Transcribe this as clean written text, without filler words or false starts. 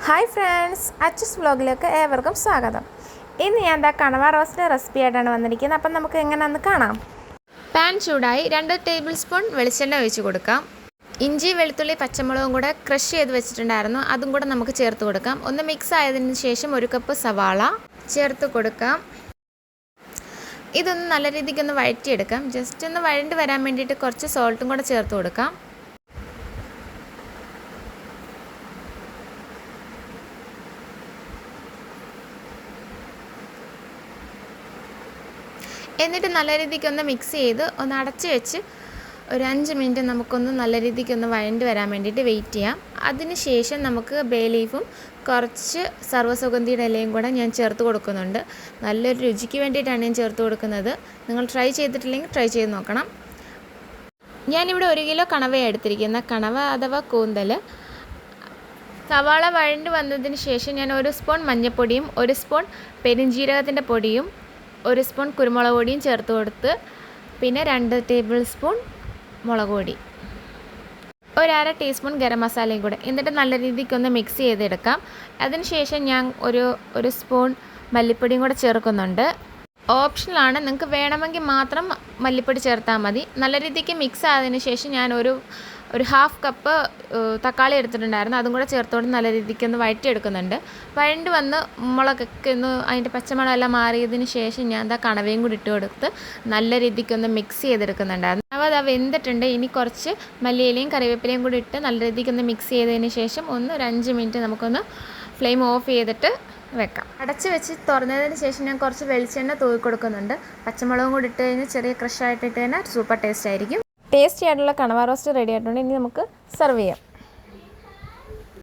Hi friends, അച്ചസ് വ്ലോഗിലേക്ക് ഏവർക്കും സ്വാഗതം. ഇന്ന് ഞാൻ കണവ റോസ്റ്റ് റെസിപ്പി ആയിട്ടാണ് വന്നിരിക്കുന്നത്. അപ്പം നമുക്ക് എങ്ങനെയാണെന്ന് കാണാം. പാൻ ചൂടായി 2 ടേബിൾ സ്പൂൺ വെളിച്ചെണ്ണ ഒഴിച്ച് കൊടുക്കാം. ഇഞ്ചി, വെളുത്തുള്ളി, പച്ചമുളകും കൂടെ ക്രഷ് ചെയ്ത് വെച്ചിട്ടുണ്ടായിരുന്നു, അതും കൂടെ നമുക്ക് ചേർത്ത് കൊടുക്കാം. ഒന്ന് മിക്സ് ആയതിനു ശേഷം 1 കപ്പ് സവാള ചേർത്ത് കൊടുക്കാം. ഇതൊന്ന് നല്ല രീതിക്കൊന്ന് വഴറ്റിയെടുക്കാം. ജസ്റ്റ് ഒന്ന് വഴണ്ട് വരാൻ വേണ്ടിയിട്ട് കുറച്ച് സോൾട്ടും കൂടെ ചേർത്ത് കൊടുക്കാം. എന്നിട്ട് നല്ല രീതിക്കൊന്ന് മിക്സ് ചെയ്ത് ഒന്ന് അടച്ച് വെച്ച് ഒരു 5 മിനിറ്റ് നമുക്കൊന്ന് നല്ല രീതിക്കൊന്ന് വഴണ്ട് വരാൻ വേണ്ടിയിട്ട് വെയിറ്റ് ചെയ്യാം. അതിന് ശേഷം നമുക്ക് ബേ ലീഫും കുറച്ച് സർവ്വസുഗന്ധിയുടെ ഇലയും കൂടെ ഞാൻ ചേർത്ത് കൊടുക്കുന്നുണ്ട്. നല്ലൊരു രുചിക്ക് വേണ്ടിയിട്ടാണ് ഞാൻ ചേർത്ത് കൊടുക്കുന്നത്. നിങ്ങൾ ട്രൈ ചെയ്തിട്ടില്ലെങ്കിൽ ട്രൈ ചെയ്ത് നോക്കണം. ഞാനിവിടെ 1 കിലോ കണവയാണ് എടുത്തിരിക്കുന്നത്. കണവ അഥവാ കൂന്തൽ. സവാള വഴണ്ട് വന്നതിന് ശേഷം ഞാൻ 1 സ്പൂൺ മഞ്ഞൾപ്പൊടിയും 1 സ്പൂൺ പെരുംജീരകത്തിൻ്റെ പൊടിയും 1 സ്പൂൺ കുരുമുളക് പൊടിയും ചേർത്ത് കൊടുത്ത്, പിന്നെ 2 ടേബിൾ സ്പൂൺ മുളക് പൊടി, 1/2 ടീസ്പൂൺ ഗരം മസാലയും കൂടെ. എന്നിട്ട് നല്ല രീതിക്കൊന്ന് മിക്സ് ചെയ്തെടുക്കാം. അതിനുശേഷം ഞാൻ ഒരു സ്പൂൺ മല്ലിപ്പൊടിയും കൂടെ ചേർക്കുന്നുണ്ട്. ഓപ്ഷണലാണ്, നിങ്ങൾക്ക് വേണമെങ്കിൽ മാത്രം മല്ലിപ്പൊടി ചേർത്താൽ മതി. നല്ല രീതിക്ക് മിക്സ് ആയതിനു ശേഷം ഞാൻ ഒരു 1/2 കപ്പ് തക്കാളി എടുത്തിട്ടുണ്ടായിരുന്നു, അതും കൂടെ ചേർത്തോണ്ട് നല്ല രീതിക്കൊന്ന് വഴറ്റിയെടുക്കുന്നുണ്ട്. വഴണ്ട് വന്ന് മുളകൊക്കെ ഒന്ന് അതിൻ്റെ പച്ചമണം എല്ലാം മാറിയതിന് ശേഷം ഞാൻ കണവയും കൂടി ഇട്ട് കൊടുത്ത് നല്ല രീതിക്കൊന്ന് മിക്സ് ചെയ്തെടുക്കുന്നുണ്ടായിരുന്നു. അത് വെന്തിട്ടുണ്ട്. ഇനി കുറച്ച് മല്ലിയിലയും കറിവേപ്പിലയും കൂടി ഇട്ട് നല്ല രീതിക്കൊന്ന് മിക്സ് ചെയ്തതിന് ശേഷം ഒരു 5 മിനിറ്റ് നമുക്കൊന്ന് ഫ്ലെയിം ഓഫ് ചെയ്തിട്ട് വെക്കാം. അടച്ച് വെച്ച് തുറന്നതിന് ശേഷം ഞാൻ കുറച്ച് വെളിച്ചെണ്ണ തൂക്കി കൊടുക്കുന്നുണ്ട്. പച്ചമുളകും കൂടി ഇട്ട് കഴിഞ്ഞാൽ ചെറിയ ക്രഷായിട്ട് ഇട്ട് കഴിഞ്ഞാൽ സൂപ്പർ ടേസ്റ്റ് ആയിരിക്കും. ടേസ്റ്റി ആയിട്ടുള്ള കണവ റോസ്റ്റ് റെഡി ആയിട്ടുണ്ട്. ഇനി നമുക്ക് സെർവ് ചെയ്യാം.